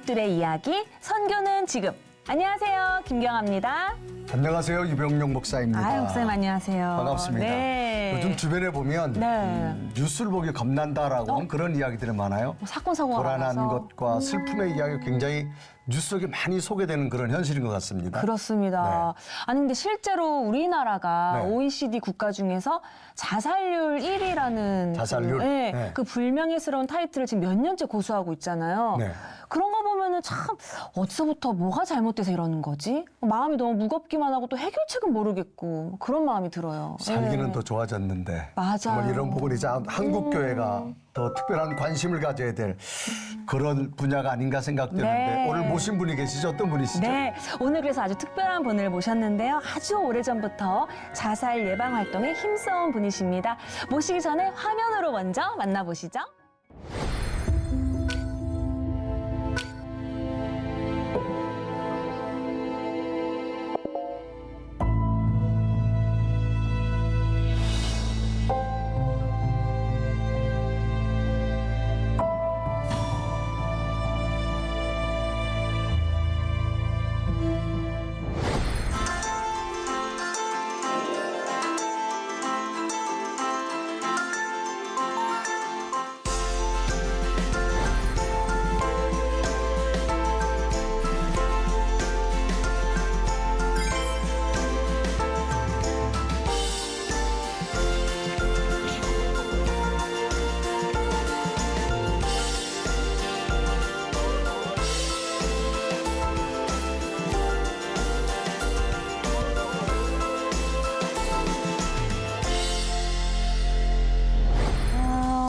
이웃들의 이야기, 선교는 지금. 안녕하세요, 김경아입니다. 안녕하세요, 유병용 목사입니다. 아유, 목사님 안녕하세요. 반갑습니다. 네. 요즘 주변에 보면 네. 뉴스를 보기 겁난다라고 그런 이야기들이 많아요. 사건 사고가 불안한 많아서. 것과 슬픔의 이야기가 굉장히 뉴스 속에 많이 소개되는 그런 현실인 것 같습니다. 그렇습니다. 아니 근데 실제로 우리나라가 네. OECD 국가 중에서 자살률 1위라는 자살률? 네. 그 불명예스러운 타이틀을 지금 몇 년째 고수하고 있잖아요. 네. 그런 거 보면은 참 어디서부터 뭐가 잘못돼서 이러는 거지? 마음이 너무 무겁기만 하고 또 해결책은 모르겠고 그런 마음이 들어요. 살기는 네. 더 좋아졌는데 맞아요. 정말 이런 부분이 한국 교회가 더 특별한 관심을 가져야 될 그런 분야가 아닌가 생각되는데 네. 오늘 모신 분이 계시죠? 어떤 분이시죠? 네, 오늘 그래서 아주 특별한 분을 모셨는데요. 아주 오래전부터 자살 예방 활동에 힘써온 분이십니다. 모시기 전에 화면으로 먼저 만나보시죠.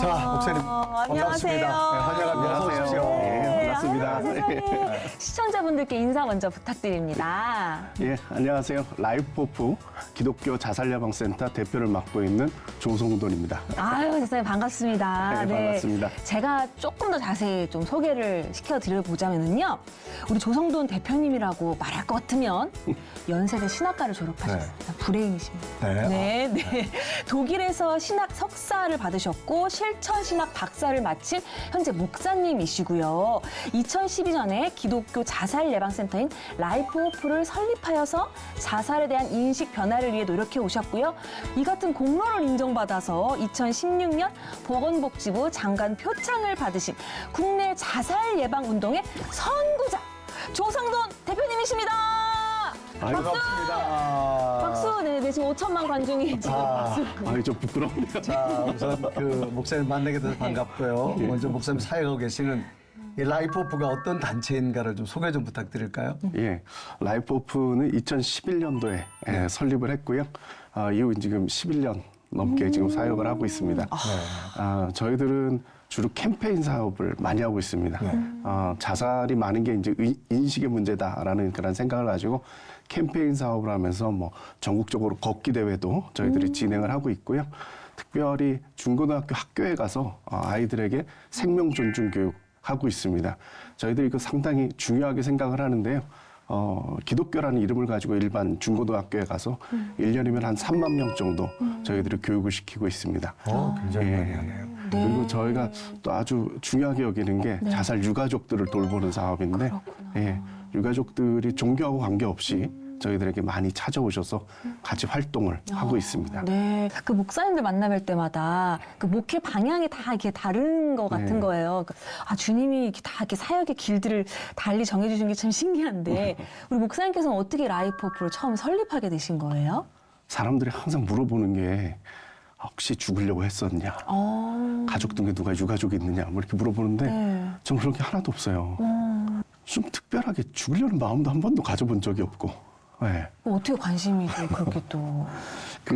자, 목사님 안녕하세요. 반갑습니다. 네, 환영합니다. 어서 오십시오. 네, 반갑습니다. 세상에. 시청자분들께 인사 먼저 부탁드립니다. 예, 안녕하세요. 라이프호프 기독교 자살예방센터 대표를 맡고 있는 조성돈입니다. 아유, 세상에 반갑습니다. 네, 반갑습니다. 제가 조금 더 자세히 좀 소개를 시켜드려보자면요. 우리 조성돈 대표님이라고 말할 것 같으면 연세대 신학과를 졸업하셨습니다. 브레인이십니다. 네. 네. 독일에서 신학 석사를 받으셨고 실천 신학 박사를 마친 현재 목사님이시고요. 2012년에 기독교 자살 예방센터인 라이프호프를 설립하여서 자살에 대한 인식 변화를 위해 노력해 오셨고요. 이 같은 공로를 인정받아서 2016년 보건복지부 장관 표창을 받으신 국내 자살 예방 운동의 선구자 조성돈 대표님이십니다. 아유, 반갑습니다. 박수. 네, 지금 5천만 관중이 지금 박수. 아유, 좀 부끄럽네요. 자, 우선 그 목사님 만나게 돼서 반갑고요. 먼저 목사님 사역하고 계시는 이 라이프호프가 어떤 단체인가를 좀 소개 좀 부탁드릴까요? 예, 라이프호프는 2011년도에 설립을 했고요. 이후 지금 11년 넘게 지금 사역을 하고 있습니다. 저희들은 주로 캠페인 사업을 많이 하고 있습니다. 자살이 많은 게 이제 인식의 문제다라는 그런 생각을 가지고 캠페인 사업을 하면서 뭐 전국적으로 걷기 대회도 저희들이 진행을 하고 있고요. 특별히 중고등학교 학교에 가서 아이들에게 생명 존중 교육 하고 있습니다. 저희들이 이거 상당히 중요하게 생각을 하는데요. 기독교라는 이름을 가지고 일반 중고등학교에 가서 1년이면 한 3만 명 정도 저희들이 교육을 시키고 있습니다. 굉장히 예. 많이 하네요. 그리고 저희가 또 아주 중요하게 여기는 게 자살 유가족들을 돌보는 사업인데, 예, 유가족들이 종교하고 관계없이 저희들에게 많이 찾아오셔서 같이 활동을 하고 있습니다. 네, 그 목사님들 만나뵐 때마다 그 목회 방향이 다 이렇게 다른 것 같은 네. 거예요. 주님이 이렇게 다 이렇게 사역의 길들을 달리 정해주신 게 참 신기한데 우리 목사님께서는 어떻게 라이프호프를 처음 설립하게 되신 거예요? 사람들이 항상 물어보는 게 혹시 죽으려고 했었냐? 가족 중에 누가 유가족이 있느냐? 뭐 이렇게 물어보는데 네. 전 그런 게 하나도 없어요. 좀 특별하게 죽으려는 마음도 한 번도 가져본 적이 없고. 네. 어떻게 관심이 또 그렇게 또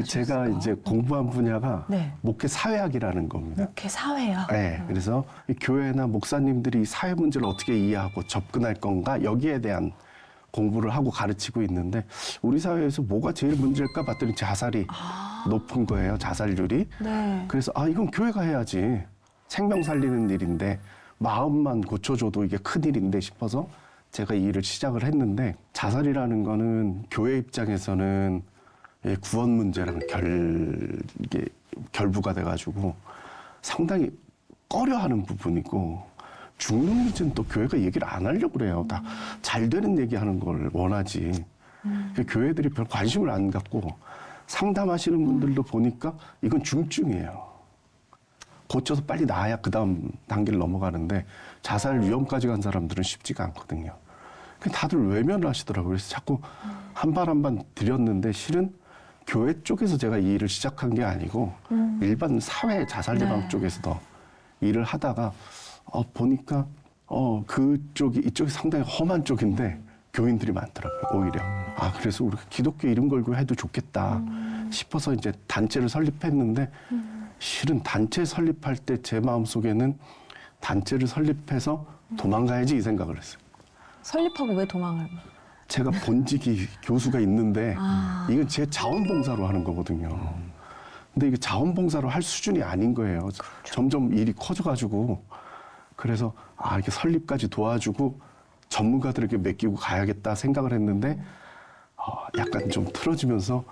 제가 이제 공부한 분야가 네. 목회 사회학이라는 겁니다. 목회 사회요? 네, 그래서 이 교회나 목사님들이 사회 문제를 어떻게 이해하고 접근할 건가 여기에 대한 공부를 하고 가르치고 있는데 우리 사회에서 뭐가 제일 문제일까 봤더니 자살이 높은 거예요. 자살률이. 네. 그래서 이건 교회가 해야지. 생명 살리는 일인데 마음만 고쳐줘도 이게 큰일인데 싶어서 제가 이 일을 시작을 했는데 자살이라는 거는 교회 입장에서는 구원 문제랑 결부가 돼가지고 상당히 꺼려하는 부분이고 죽는 문제는 또 교회가 얘기를 안 하려고 그래요. 다 잘 되는 얘기하는 걸 원하지. 교회들이 별 관심을 안 갖고 상담하시는 분들도 보니까 이건 중증이에요. 고쳐서 빨리 나아야 그 다음 단계를 넘어가는데 자살 위험까지 간 사람들은 쉽지가 않거든요. 다들 외면을 하시더라고요. 그래서 자꾸 한 발 한 발 들였는데 실은 교회 쪽에서 제가 이 일을 시작한 게 아니고 일반 사회 자살 예방 쪽에서도 일을 하다가 보니까 이쪽이 상당히 험한 쪽인데 교인들이 많더라고요. 오히려 그래서 우리가 기독교 이름 걸고 해도 좋겠다 싶어서 이제 단체를 설립했는데 실은 단체 설립할 때 제 마음속에는 단체를 설립해서 도망가야지 이 생각을 했어요. 설립하고 왜 도망을? 제가 본직이 교수가 있는데 이건 제 자원봉사로 하는 거거든요. 근데 이게 자원봉사로 할 수준이 아닌 거예요. 그렇죠. 점점 일이 커져가지고 그래서 이렇게 설립까지 도와주고 전문가들에게 맡기고 가야겠다 생각을 했는데 약간 좀 틀어지면서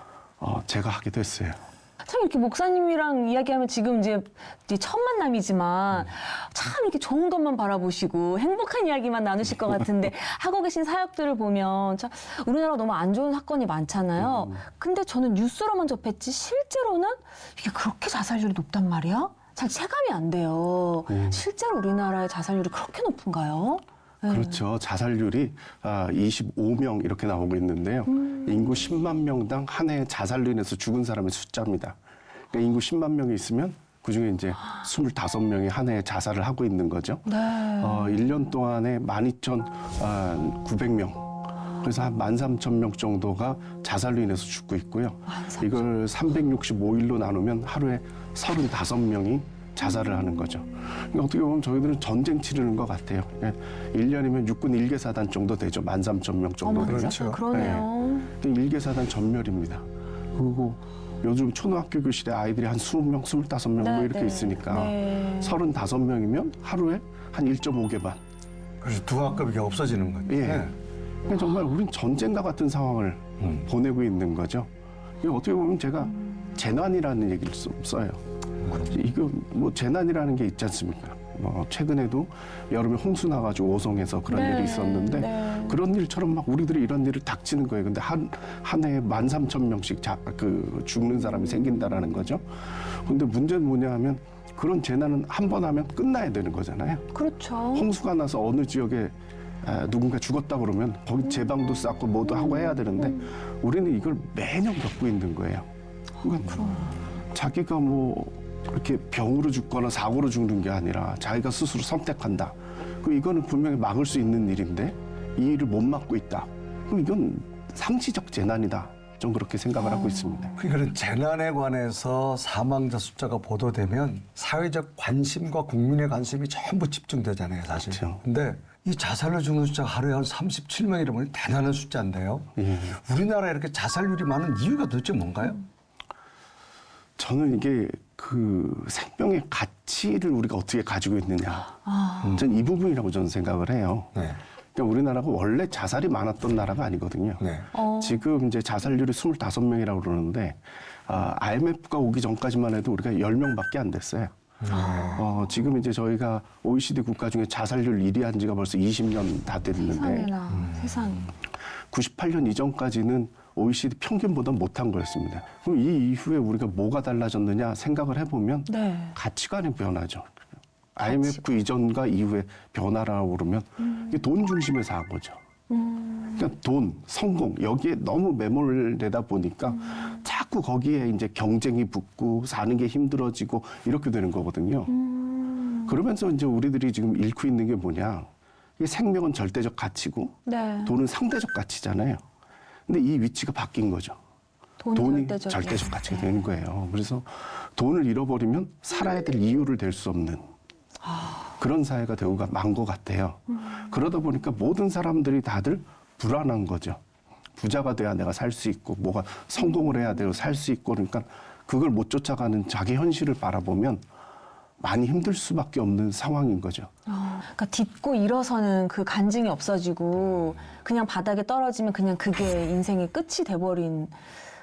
제가 하게 됐어요. 참 이렇게 목사님이랑 이야기하면 지금 이제 첫 만남이지만 참 이렇게 좋은 것만 바라보시고 행복한 이야기만 나누실 것 같은데 하고 계신 사역들을 보면 참 우리나라가 너무 안 좋은 사건이 많잖아요. 근데 저는 뉴스로만 접했지 실제로는 이게 그렇게 자살률이 높단 말이야? 잘 체감이 안 돼요. 실제로 우리나라의 자살률이 그렇게 높은가요? 네. 그렇죠. 자살률이 25명 이렇게 나오고 있는데요. 인구 10만 명당 한 해 자살로 인해서 죽은 사람의 숫자입니다. 그러니까 인구 10만 명이 있으면 그중에 이제 25명이 한 해에 자살을 하고 있는 거죠. 네. 1년 동안에 12,900명. 그래서 한 13,000명 정도가 자살로 인해서 죽고 있고요. 이걸 365일로 나누면 하루에 35명이 자살을 하는 거죠. 그러니까 어떻게 보면 저희들은 전쟁 치르는 것 같아요. 1년이면 육군 1개 사단 정도 되죠. 13,000명 정도 되죠. 그렇죠. 그러네요. 네. 1개 사단 전멸입니다. 그리고 요즘 초등학교 교실에 아이들이 한 20명, 25명 뭐 이렇게 있으니까 35명이면 하루에 한 1.5개 반. 그래서 두 학급이 없어지는 거죠. 예. 그러니까 정말 우린 전쟁과 같은 상황을 보내고 있는 거죠. 이게 어떻게 보면 제가 재난이라는 얘기를 써요. 이거 뭐 재난이라는 게 있지 않습니까? 최근에도 여름에 홍수 나가지고 오송에서 그런 일이 있었는데 그런 일처럼 막 우리들이 이런 일을 닥치는 거예요. 근데 한 해에 13,000명씩 죽는 사람이 생긴다라는 거죠. 근데 문제는 뭐냐 하면 그런 재난은 한 번 하면 끝나야 되는 거잖아요. 그렇죠. 홍수가 나서 어느 지역에 누군가 죽었다 그러면 거기 제방도 쌓고 뭐도 하고 해야 되는데 우리는 이걸 매년 겪고 있는 거예요. 그러니까 자기가 뭐 이렇게 병으로 죽거나 사고로 죽는 게 아니라 자기가 스스로 선택한다. 이거는 분명히 막을 수 있는 일인데 이 일을 못 막고 있다. 그럼 이건 상시적 재난이다. 좀 그렇게 생각을 하고 있습니다. 그러니까 재난에 관해서 사망자 숫자가 보도되면 사회적 관심과 국민의 관심이 전부 집중되잖아요, 사실. 그렇죠. 근데 이 자살로 죽는 숫자가 하루에 한 37명이라면 대단한 숫자인데요. 우리나라에 이렇게 자살률이 많은 이유가 도대체 뭔가요? 저는 이게 그 생명의 가치를 우리가 어떻게 가지고 있느냐. 전 이 부분이라고 저는 생각을 해요. 네. 그러니까 우리나라가 원래 자살이 많았던 나라가 아니거든요. 네. 지금 이제 자살률이 25명이라고 그러는데 IMF가 오기 전까지만 해도 우리가 10명밖에 안 됐어요. 지금 이제 저희가 OECD 국가 중에 자살률 1위 한 지가 벌써 20년 다 됐는데 세상에나 세상에. 98년 이전까지는 OECD 평균보다 못한 거였습니다. 그럼 이 이후에 우리가 뭐가 달라졌느냐 생각을 해보면 가치관의 변화죠. IMF 이전과 이후의 변화라고 그러면 이게 돈 중심의 사고죠. 그러니까 돈, 성공 여기에 너무 매몰되다 보니까 자꾸 거기에 이제 경쟁이 붙고 사는 게 힘들어지고 이렇게 되는 거거든요. 그러면서 이제 우리들이 지금 잃고 있는 게 뭐냐? 이게 생명은 절대적 가치고 돈은 상대적 가치잖아요. 근데 이 위치가 바뀐 거죠. 돈이 절대적 가치가 되는 거예요. 그래서 돈을 잃어버리면 살아야 될 이유를 댈 수 없는 그런 사회가 되고 만 것 같아요. 그러다 보니까 모든 사람들이 다들 불안한 거죠. 부자가 돼야 내가 살 수 있고 뭐가 성공을 해야 되고 살 수 있고 그러니까 그걸 못 쫓아가는 자기 현실을 바라보면 많이 힘들 수밖에 없는 상황인 거죠. 그러니까 딛고 일어서는 그 간증이 없어지고 그냥 바닥에 떨어지면 그냥 그게 인생의 끝이 돼버린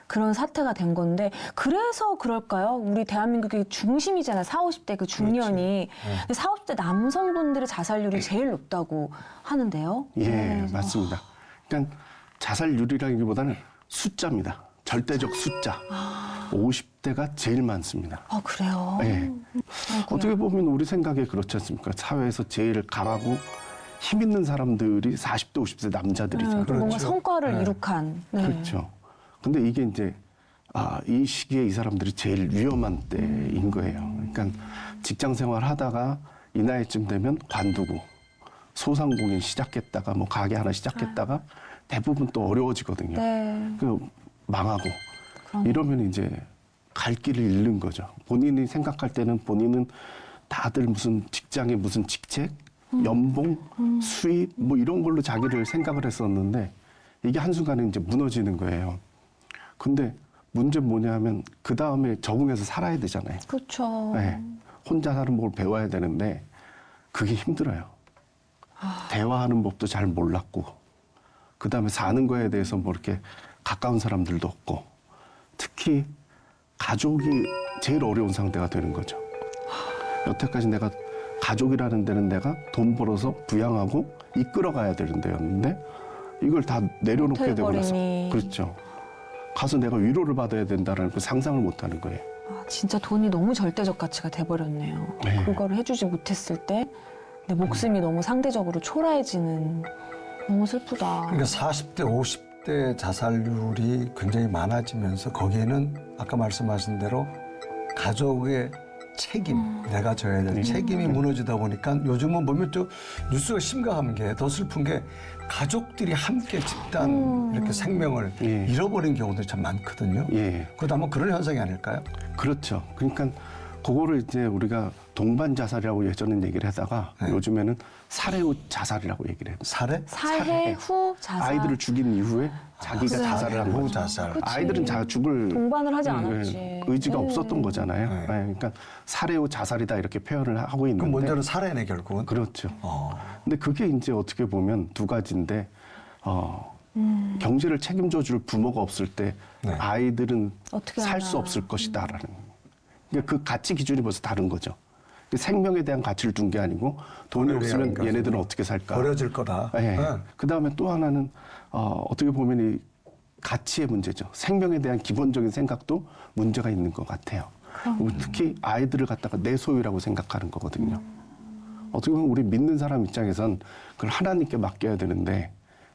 그런 사태가 된 건데 그래서 그럴까요? 우리 대한민국의 중심이잖아요. 40, 50대 그 중년이. 근데 40, 50대 남성분들의 자살률이 제일 높다고 하는데요. 예, 네, 맞습니다. 그러니까 자살률이라기보다는 숫자입니다. 절대적 숫자. 50대가 제일 많습니다. 아, 그래요? 예. 아이고야. 어떻게 보면 우리 생각에 그렇지 않습니까? 사회에서 제일 강하고 힘 있는 사람들이 40대, 50대 남자들이잖아요. 뭔가 그렇죠. 성과를 네. 이룩한. 네. 그렇죠. 근데 이게 이제 이 시기에 이 사람들이 제일 위험한 때인 거예요. 그러니까 직장 생활 하다가 이 나이쯤 되면 관두고 소상공인 시작했다가 뭐 가게 하나 시작했다가 대부분 또 어려워지거든요. 네. 그 망하고 그럼. 이러면 이제 갈 길을 잃는 거죠. 본인이 생각할 때는 본인은 다들 무슨 직장에 무슨 직책, 연봉, 수입 뭐 이런 걸로 자기를 생각을 했었는데 이게 한순간에 이제 무너지는 거예요. 근데 문제는 뭐냐면 그 다음에 적응해서 살아야 되잖아요. 그렇죠. 네. 혼자 사는 법을 배워야 되는데 그게 힘들어요. 대화하는 법도 잘 몰랐고 그 다음에 사는 거에 대해서 뭐 이렇게 가까운 사람들도 없고 특히 가족이 제일 어려운 상태가 되는 거죠. 여태까지 내가 가족이라는 데는 내가 돈 벌어서 부양하고 이끌어가야 되는 데였는데 이걸 다 내려놓게 되고 나서 못해버리니. 그렇죠. 가서 내가 위로를 받아야 된다는 그 상상을 못 하는 거예요. 아, 진짜 돈이 너무 절대적 가치가 돼버렸네요. 네. 그거를 해주지 못했을 때 내 목숨이 너무 상대적으로 초라해지는 너무 슬프다. 그러니까 40대, 50대 자살률이 굉장히 많아지면서 거기에는 아까 말씀하신 대로 가족의 책임, 내가 져야 될 책임이 무너지다 보니까 요즘은 보면 또 뉴스가 심각한 게 더 슬픈 게 가족들이 함께 집단 이렇게 생명을 예. 잃어버린 경우들이 참 많거든요. 예. 그것도 아마 그런 현상이 아닐까요? 그렇죠. 그러니까 그거를 이제 우리가 동반 자살이라고 예전엔 얘기를 하다가 네. 요즘에는 살해 후 자살이라고 얘기를 해요. 살해? 살해 후 자살. 아이들을 죽인 이후에 자기가 그래. 자살을 한 후 거죠. 자살. 그치. 아이들은 죽을 동반을 하지 않았지. 의지가 네. 없었던 거잖아요. 네. 네, 그러니까 살해 후 자살이다 이렇게 표현을 하고 있는데 그럼 먼저는 살해네 결국은. 그렇죠. 어. 근데 그게 이제 어떻게 보면 두 가지인데 경제를 책임져 줄 부모가 없을 때 네. 아이들은 어떻게 살 하나. 수 없을 것이다라는 그러니까 그 가치 기준이 벌써 다른 거죠. 생명에 대한 가치를 둔 게 아니고 돈이 돈에 없으면 대한 얘네들은 어떻게 살까? 버려질 거다. 네. 네. 그 다음에 또 하나는 어떻게 보면 이 가치의 문제죠. 생명에 대한 기본적인 생각도 문제가 있는 것 같아요. 특히 아이들을 갖다가 내 소유라고 생각하는 거거든요. 어떻게 보면 우리 믿는 사람 입장에선 그걸 하나님께 맡겨야 되는데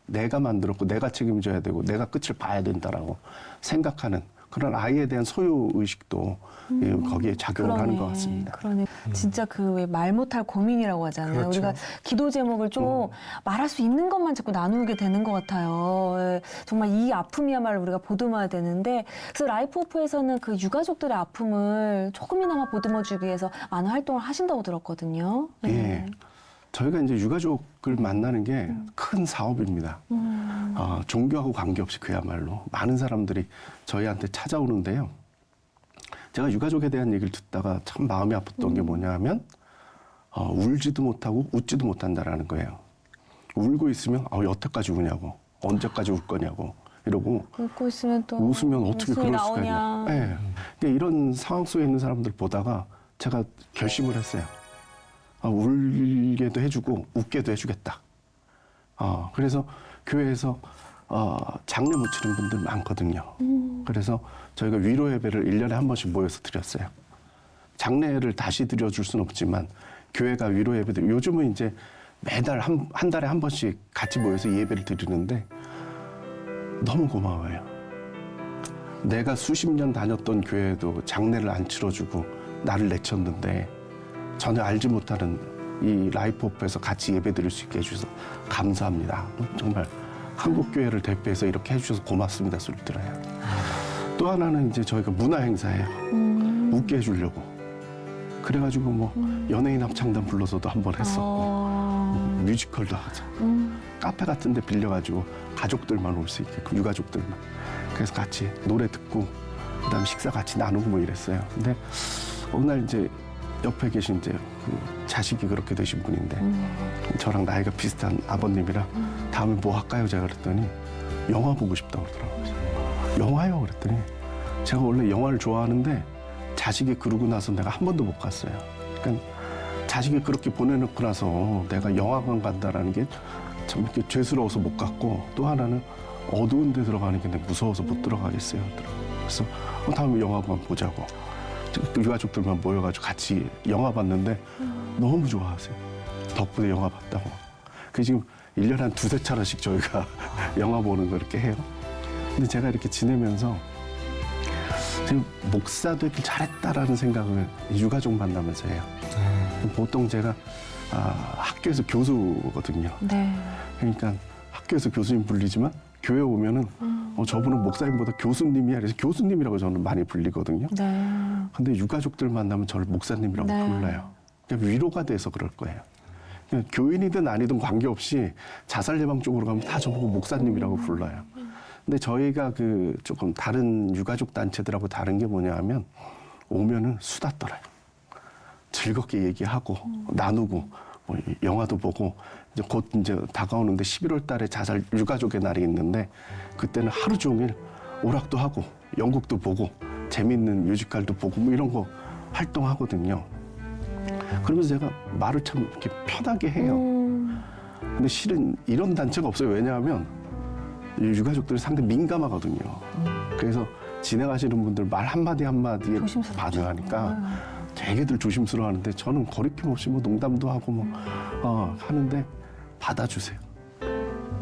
내가 만들었고 내가 책임져야 되고 내가 끝을 봐야 된다라고 생각하는 그런 아이에 대한 소유 의식도 거기에 작용을 하는 것 같습니다. 그러네. 진짜 그 왜 말 못할 고민이라고 하잖아요. 그렇죠. 우리가 기도 제목을 좀 말할 수 있는 것만 자꾸 나누게 되는 것 같아요. 예, 정말 이 아픔이야말로 우리가 보듬어야 되는데 그래서 라이프오프에서는 그 유가족들의 아픔을 조금이나마 보듬어주기 위해서 많은 활동을 하신다고 들었거든요. 네. 예. 저희가 이제 유가족을 만나는 게 큰 사업입니다. 종교하고 관계없이 그야말로 많은 사람들이 저희한테 찾아오는데요. 제가 유가족에 대한 얘기를 듣다가 참 마음이 아팠던 게 뭐냐 하면 울지도 못하고 웃지도 못한다라는 거예요. 울고 있으면 여태까지 우냐고 언제까지 울 거냐고 이러고 웃고 있으면 또 웃으면 어떻게 웃음이 그럴 수가 있냐. 나오냐. 네. 근데 이런 상황 속에 있는 사람들 보다가 제가 결심을 했어요. 울게도 해주고 웃게도 해주겠다. 그래서 교회에서 장례 묻히는 분들 많거든요. 그래서 저희가 위로 예배를 1년에 한 번씩 모여서 드렸어요. 장례를 다시 드려줄 수는 없지만 교회가 위로 예배들 요즘은 이제 매달 한 달에 한 번씩 같이 모여서 예배를 드리는데 너무 고마워요. 내가 수십 년 다녔던 교회도 장례를 안 치러주고 나를 내쳤는데 전혀 알지 못하는 이 라이프오프에서 같이 예배 드릴 수 있게 해주셔서 감사합니다. 정말 한국교회를 대표해서 이렇게 해주셔서 고맙습니다 소리를 들어요. 또 하나는 이제 저희가 문화행사예요. 웃게 해주려고. 그래가지고 뭐 연예인 합창단 불러서도 한번 했었고 뮤지컬도 하자. 카페 같은 데 빌려가지고 가족들만 올 수 있게 유가족들만. 그래서 같이 노래 듣고 그다음에 식사 같이 나누고 뭐 이랬어요. 근데 어느 날 이제 옆에 계신 이제 그 자식이 그렇게 되신 분인데 저랑 나이가 비슷한 아버님이랑 다음에 뭐 할까요? 제가 그랬더니 영화 보고 싶다고 그러더라고요. 영화요 그랬더니 제가 원래 영화를 좋아하는데 자식이 그러고 나서 내가 한 번도 못 갔어요. 그러니까 자식이 그렇게 보내놓고 나서 내가 영화관 간다라는 게 참 이렇게 죄스러워서 못 갔고, 또 하나는 어두운 데 들어가는 게 내가 무서워서 못 들어가겠어요. 그래서 다음에 영화관 보자고 유가족들만 모여가지고 같이 영화 봤는데 너무 좋아하세요. 덕분에 영화 봤다고. 그 지금 1년에 한 2-3차례씩 저희가 영화 보는 거 이렇게 해요. 근데 제가 이렇게 지내면서 지금 목사 되길 잘했다라는 생각을 유가족 만나면서 해요. 보통 제가 학교에서 교수거든요. 네. 그러니까 학교에서 교수님 불리지만 교회 오면은 저분은 목사님보다 교수님이야. 그래서 교수님이라고 저는 많이 불리거든요. 네. 근데 유가족들 만나면 저를 목사님이라고 네. 불러요. 그러니까 위로가 돼서 그럴 거예요. 그냥 교인이든 아니든 관계없이 자살 예방 쪽으로 가면 다 저보고 목사님이라고 불러요. 근데 저희가 그 조금 다른 유가족 단체들하고 다른 게 뭐냐 하면 오면은 수다 떨어요. 즐겁게 얘기하고 나누고 뭐 영화도 보고 이제 곧 이제 다가오는데 11월 달에 자살 유가족의 날이 있는데 그때는 하루 종일 오락도 하고 연극도 보고 재밌는 뮤지컬도 보고 뭐 이런 거 활동하거든요. 그러면서 제가 말을 참 이렇게 편하게 해요. 근데 실은 이런 단체가 없어요. 왜냐하면 유가족들이 상당히 민감하거든요. 그래서 진행하시는 분들 말 한마디 한마디에 조심스럽죠. 반응하니까 되게들 조심스러워하는데 저는 거리낌 없이 뭐 농담도 하고 뭐 하는데 받아주세요.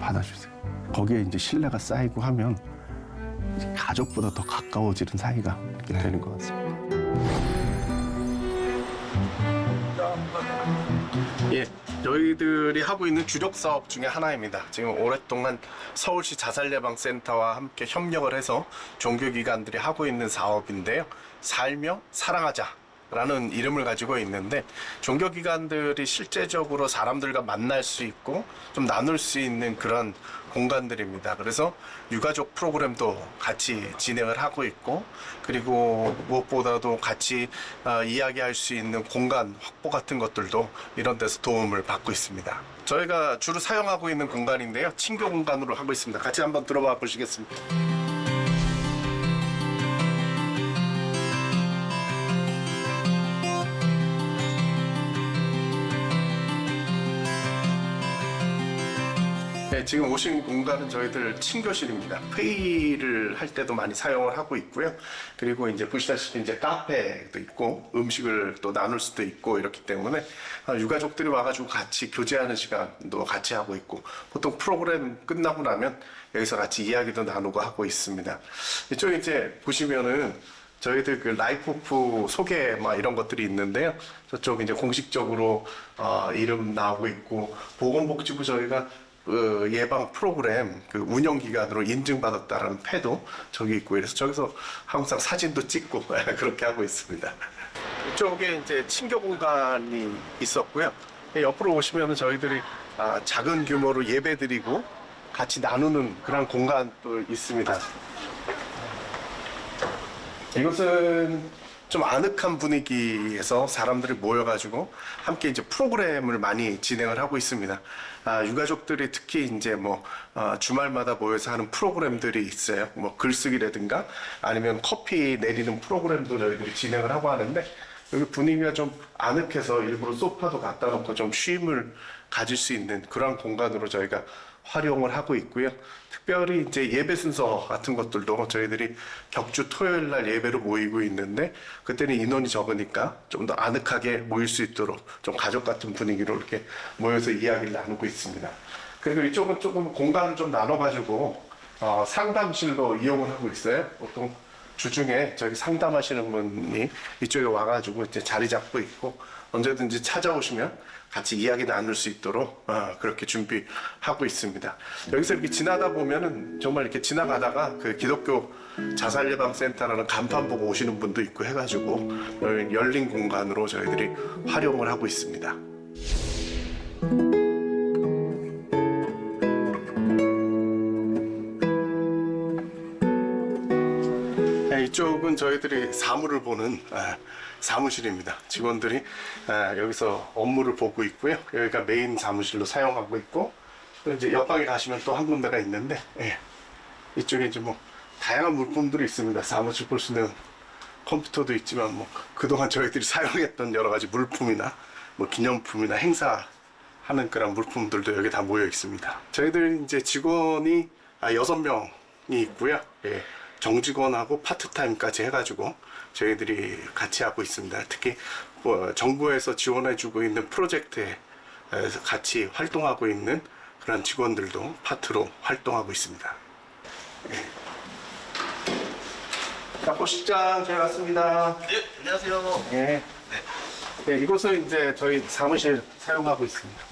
받아주세요. 거기에 이제 신뢰가 쌓이고 하면 이제 가족보다 더 가까워지는 사이가 이렇게 되는 것 같습니다. 예, 저희들이 하고 있는 주력 사업 중에 하나입니다. 지금 오랫동안 서울시 자살예방센터와 함께 협력을 해서 종교기관들이 하고 있는 사업인데요. 살며 사랑하자 라는 이름을 가지고 있는데, 종교기관들이 실제적으로 사람들과 만날 수 있고 좀 나눌 수 있는 그런 공간들입니다. 그래서 유가족 프로그램도 같이 진행을 하고 있고, 그리고 무엇보다도 같이 이야기할 수 있는 공간 확보 같은 것들도 이런 데서 도움을 받고 있습니다. 저희가 주로 사용하고 있는 공간인데요, 친교 공간으로 하고 있습니다. 같이 한번 들어봐 보시겠습니다. 네, 지금 오신 공간은 저희들 친교실입니다. 회의를 할 때도 많이 사용을 하고 있고요. 그리고 이제 보시다시피 이제 카페도 있고 음식을 또 나눌 수도 있고 이렇기 때문에 유가족들이 와가지고 같이 교제하는 시간도 같이 하고 있고, 보통 프로그램 끝나고 나면 여기서 같이 이야기도 나누고 하고 있습니다. 이쪽에 이제 보시면은 저희들 그 라이프오프 소개 막 이런 것들이 있는데요. 저쪽 이제 공식적으로 이름 나오고 있고, 보건복지부 저희가 예방 프로그램 그 운영 기관으로 인증받았다라는 패도 저기 있고, 이래서 저기서 항상 사진도 찍고 그렇게 하고 있습니다. 이쪽에 이제 친교 공간이 있었고요. 옆으로 오시면은 저희들이 작은 규모로 예배드리고 같이 나누는 그런 공간도 있습니다. 이것은 좀 아늑한 분위기에서 사람들이 모여가지고 함께 이제 프로그램을 많이 진행을 하고 있습니다. 유가족들이 특히 이제 뭐 주말마다 모여서 하는 프로그램들이 있어요. 뭐 글쓰기라든가 아니면 커피 내리는 프로그램도 저희들이 진행을 하고 하는데, 여기 분위기가 좀 아늑해서 일부러 소파도 갖다 놓고 좀 쉼을 가질 수 있는 그런 공간으로 저희가 활용을 하고 있고요. 특별히 이제 예배 순서 같은 것들도 저희들이 격주 토요일 날 예배로 모이고 있는데, 그때는 인원이 적으니까 좀 더 아늑하게 모일 수 있도록 좀 가족 같은 분위기로 이렇게 모여서 이야기를 나누고 있습니다. 그리고 이쪽은 조금 공간을 좀 나눠가지고 상담실로 이용을 하고 있어요. 보통 주중에 저기 상담하시는 분이 이쪽에 와가지고 이제 자리 잡고 있고, 언제든지 찾아오시면 같이 이야기 나눌 수 있도록 그렇게 준비하고 있습니다. 여기서 이렇게 지나다 보면은 정말 이렇게 지나가다가 그 기독교 자살예방센터라는 간판 보고 오시는 분도 있고 해가지고 열린 공간으로 저희들이 활용을 하고 있습니다. 이쪽은 저희들이 사무를 보는 사무실입니다. 직원들이 여기서 업무를 보고 있고요. 여기가 메인 사무실로 사용하고 있고, 또 이제 옆방에 가시면 또 한 군데가 있는데, 이쪽에 이제 뭐 다양한 물품들이 있습니다. 사무실 볼 수 있는 컴퓨터도 있지만 뭐 그동안 저희들이 사용했던 여러 가지 물품이나 뭐 기념품이나 행사하는 그런 물품들도 여기 다 모여 있습니다. 저희들 이제 직원이 6명이 있고요. 예, 정직원하고 파트타임까지 해가지고 저희들이 같이 하고 있습니다. 특히 뭐 정부에서 지원해주고 있는 프로젝트에 같이 활동하고 있는 그런 직원들도 파트로 활동하고 있습니다. 닭고식장 잘 왔습니다. 네, 안녕하세요. 네. 네, 이곳은 이제 저희 사무실 사용하고 있습니다.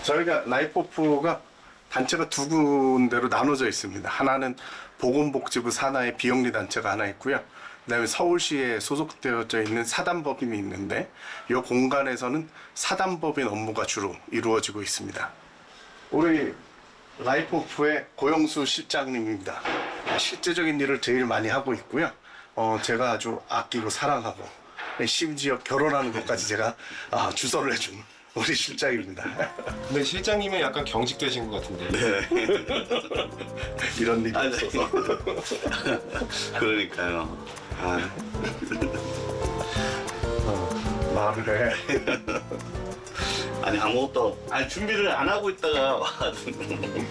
저희가 라이프오프가 단체가 두 군데로 나눠져 있습니다. 하나는 보건복지부 산하의 비영리 단체가 하나 있고요. 그다음에 서울시에 소속되어져 있는 사단법인이 있는데 이 공간에서는 사단법인 업무가 주로 이루어지고 있습니다. 우리 라이프오프의 고영수 실장님입니다. 실제적인 일을 제일 많이 하고 있고요. 제가 아주 아끼고 사랑하고 심지어 결혼하는 것까지 제가 주선을 해준 우리 실장입니다. 근데 실장님은 약간 경직되신 것 같은데. 이런 일이 네. 있어서. 그러니까요. 말을 해. 아니 아무것도 아니 준비를 안 하고 있다가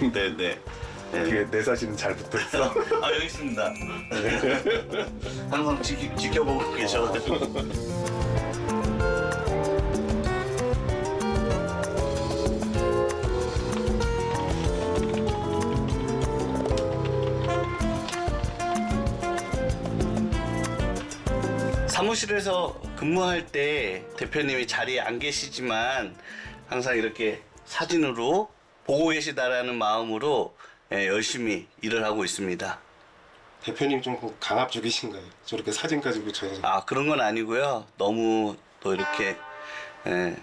네네. 네. 그게 내 사진은 잘 붙어있어. 여기 있습니다. 항상 지켜보고 계셔가지고. 사무실에서 근무할 때 대표님이 자리에 안 계시지만 항상 이렇게 사진으로 보고 계시다라는 마음으로 열심히 일을 하고 있습니다. 대표님 좀 강압적이신가요? 저렇게 사진 가지고 저희가 그런 건 아니고요. 너무 또 이렇게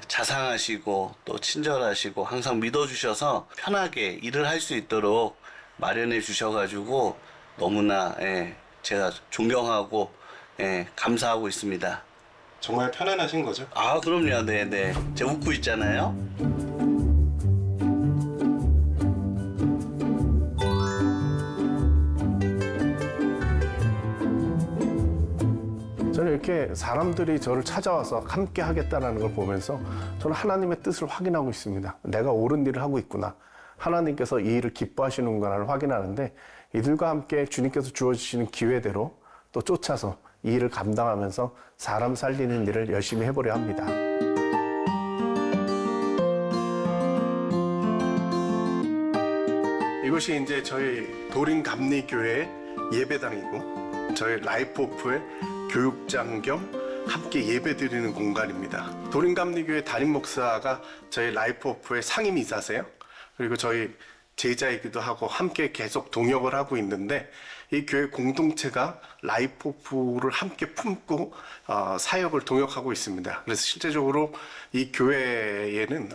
자상하시고 또 친절하시고 항상 믿어주셔서 편하게 일을 할 수 있도록 마련해 주셔가지고 너무나 제가 존경하고 감사하고 있습니다. 정말 편안하신 거죠? 그럼요. 네네. 제가 웃고 있잖아요. 저는 이렇게 사람들이 저를 찾아와서 함께 하겠다는 걸 보면서 저는 하나님의 뜻을 확인하고 있습니다. 내가 옳은 일을 하고 있구나. 하나님께서 이 일을 기뻐하시는구나를 확인하는데 이들과 함께 주님께서 주어주시는 기회대로 또 쫓아서 이 일을 감당하면서 사람 살리는 일을 열심히 해보려 합니다. 이곳이 이제 저희 도림감리교회 예배당이고 저희 라이프오프의 교육장 겸 함께 예배드리는 공간입니다. 도림감리교회 담임 목사가 저희 라이프오프의 상임이사세요. 그리고 저희 제자이기도 하고 함께 계속 동역을 하고 있는데 이 교회 공동체가 라이프오프를 함께 품고 사역을 동역하고 있습니다. 그래서 실제적으로 이 교회에는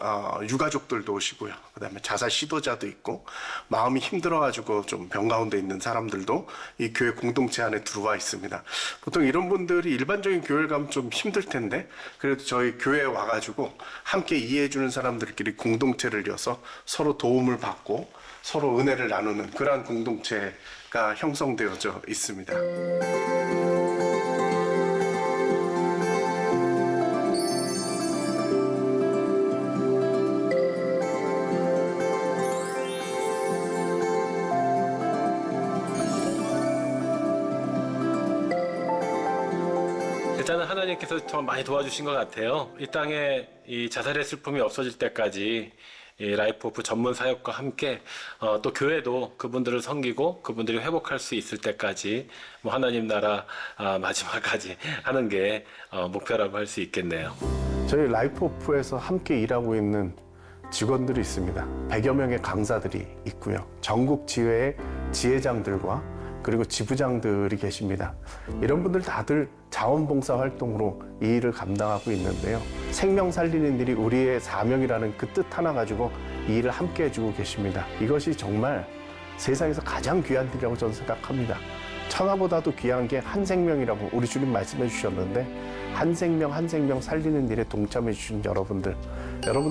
유가족들도 오시고요. 그다음에 자살 시도자도 있고 마음이 힘들어가지고 좀 병 가운데 있는 사람들도 이 교회 공동체 안에 들어와 있습니다. 보통 이런 분들이 일반적인 교회를 가면 좀 힘들 텐데 그래도 저희 교회에 와가지고 함께 이해해주는 사람들끼리 공동체를 이어서 서로 도움을 받고 서로 은혜를 나누는 그러한 공동체가 형성되어져 있습니다. 일단은 하나님께서 참 많이 도와주신 것 같아요. 이 땅에 이 자살의 슬픔이 없어질 때까지 이 라이프오프 전문 사역과 함께 또 교회도 그분들을 섬기고 그분들이 회복할 수 있을 때까지 뭐 하나님 나라 마지막까지 하는 게 목표라고 할 수 있겠네요. 저희 라이프오프에서 함께 일하고 있는 직원들이 있습니다. 100여 명의 강사들이 있고요. 전국 지회의 지회장들과 그리고 지부장들이 계십니다. 이런 분들 다들 자원봉사 활동으로 이 일을 감당하고 있는데요. 생명 살리는 일이 우리의 사명이라는 그 뜻 하나 가지고 이 일을 함께 해주고 계십니다. 이것이 정말 세상에서 가장 귀한 일이라고 저는 생각합니다. 천하보다도 귀한 게 한 생명이라고 우리 주님 말씀해 주셨는데 한 생명 한 생명 살리는 일에 동참해 주신 여러분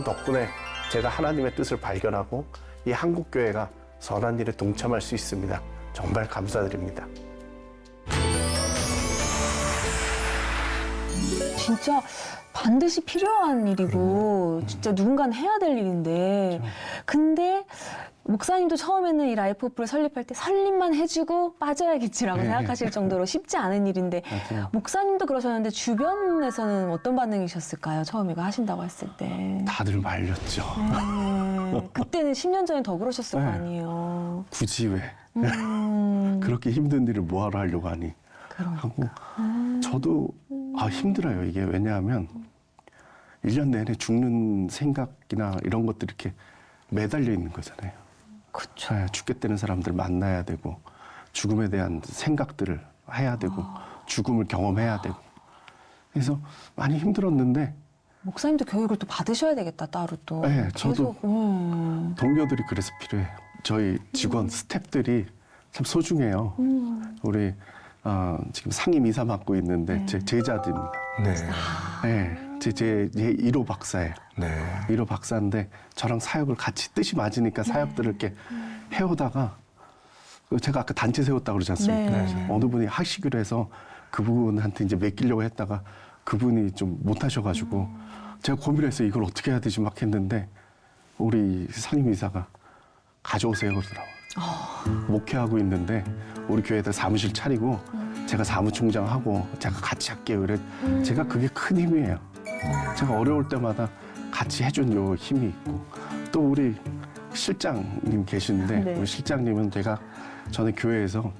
덕분에 제가 하나님의 뜻을 발견하고 이 한국교회가 선한 일에 동참할 수 있습니다. 정말 감사드립니다. 진짜 반드시 필요한 일이고 진짜 누군가는 해야 될 일인데 근데 목사님도 처음에는 이 라이프 오프를 설립할 때 설립만 해주고 빠져야겠지라고 네. 생각하실 정도로 쉽지 않은 일인데 맞아요. 목사님도 그러셨는데 주변에서는 어떤 반응이셨을까요? 처음 이거 하신다고 했을 때. 다들 말렸죠. 그때는 10년 전에 더 그러셨을 네. 거 아니에요. 굳이 왜 음, 그렇게 힘든 일을 뭐하러 하려고 하니 하고 저도 힘들어요. 이게 왜냐하면 1년 내내 죽는 생각이나 이런 것들이 이렇게 매달려 있는 거잖아요. 그쵸. 네, 죽겠다는 사람들 만나야 되고 죽음에 대한 생각들을 해야 되고 죽음을 경험해야 되고 그래서 많이 힘들었는데 목사님도 교육을 또 받으셔야 되겠다, 따로 또. 네, 저도 계속, 동료들이 그래서 필요해요. 저희 직원 스태프들이 참 소중해요. 우리 지금 상임 이사 맡고 있는데 제 제자들입니다. 네. 네, 제 1호 박사예요. 네. 1호 박사인데 저랑 사역을 같이 뜻이 맞으니까 사역들을 이렇게 해오다가 제가 아까 단체 세웠다고 그러지 않습니까? 네. 어느 분이 하시기로 해서 그분한테 이제 맡기려고 했다가 그분이 좀 못하셔가지고 제가 고민을 했어요. 이걸 어떻게 해야 되지 막 했는데 우리 상임이사가 가져오세요 그러더라고요. 목회하고 있는데 우리 교회에다 사무실 차리고 제가 사무총장하고 제가 같이 할게요. 그래 제가 그게 큰 힘이에요. 제가 어려울 때마다 같이 해준 요 힘이 있고 또 우리 실장님 계시는데 네. 우리 실장님은 제가 전에 교회에서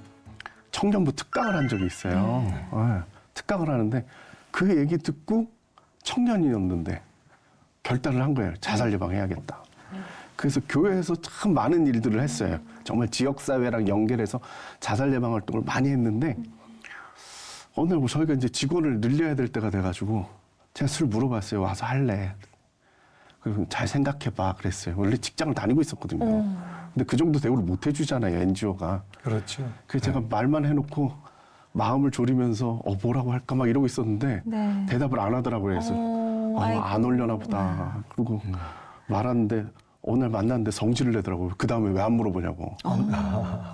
청년부 특강을 한 적이 있어요. 네, 특강을 하는데 그 얘기 듣고 청년이었는데 결단을 한 거예요. 자살 예방해야겠다. 그래서 교회에서 참 많은 일들을 했어요. 정말 지역사회랑 연결해서 자살 예방 활동을 많이 했는데 어느 날 저희가 이제 직원을 늘려야 될 때가 돼가지고 제가 술 물어봤어요. 와서 할래. 그리고 잘 생각해봐 그랬어요. 원래 직장을 다니고 있었거든요. 근데 그 정도 대우를 못 해주잖아요. NGO가. 그렇죠. 그래서 제가 말만 해놓고 마음을 졸이면서 뭐라고 할까 막 이러고 있었는데 네. 대답을 안 하더라고요. 그래서 아이고. 안 올려나 보다. 그리고 말하는데 어느 날 만났는데 성질을 내더라고요. 그 다음에 왜 안 물어보냐고.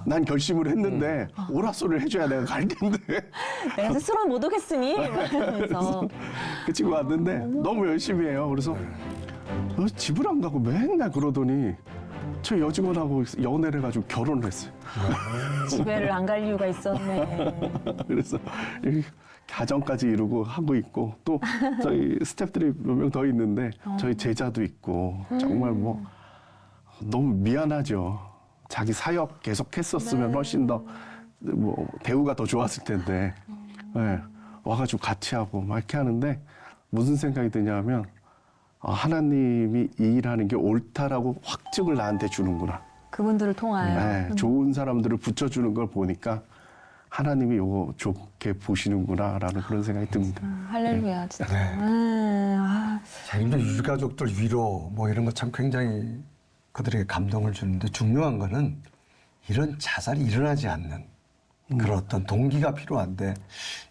난 결심을 했는데 오라소리를 해줘야 내가 갈 텐데. 내가 스스로는 못 오겠으니 이러면서 그 친구 왔는데 너무 열심히 해요. 그래서 집을 안 가고 맨날 그러더니 저 여직원하고 연애를 해가지고 결혼을 했어요. 집에를 안 갈 이유가 있었네. 그래서 이 가정까지 이루고 하고 있고 또 저희 스태프들이 몇 명 더 있는데 저희 제자도 있고 정말 뭐 너무 미안하죠. 자기 사역 계속 했었으면 훨씬 더 뭐 대우가 더 좋았을 텐데 네, 와가지고 같이 하고 막 이렇게 하는데 무슨 생각이 드냐면 하나님이 이 일하는 게 옳다라고 확증을 나한테 주는구나. 그분들을 통하여. 네, 좋은 사람들을 붙여주는 걸 보니까 하나님이 이거 좋게 보시는구나라는 그런 생각이 듭니다. 할렐루야, 진짜. 네. 아, 자기들 유가족들 위로 뭐 이런 거 참 굉장히 그들에게 감동을 주는데 중요한 거는 이런 자살이 일어나지 않는 그런 어떤 동기가 필요한데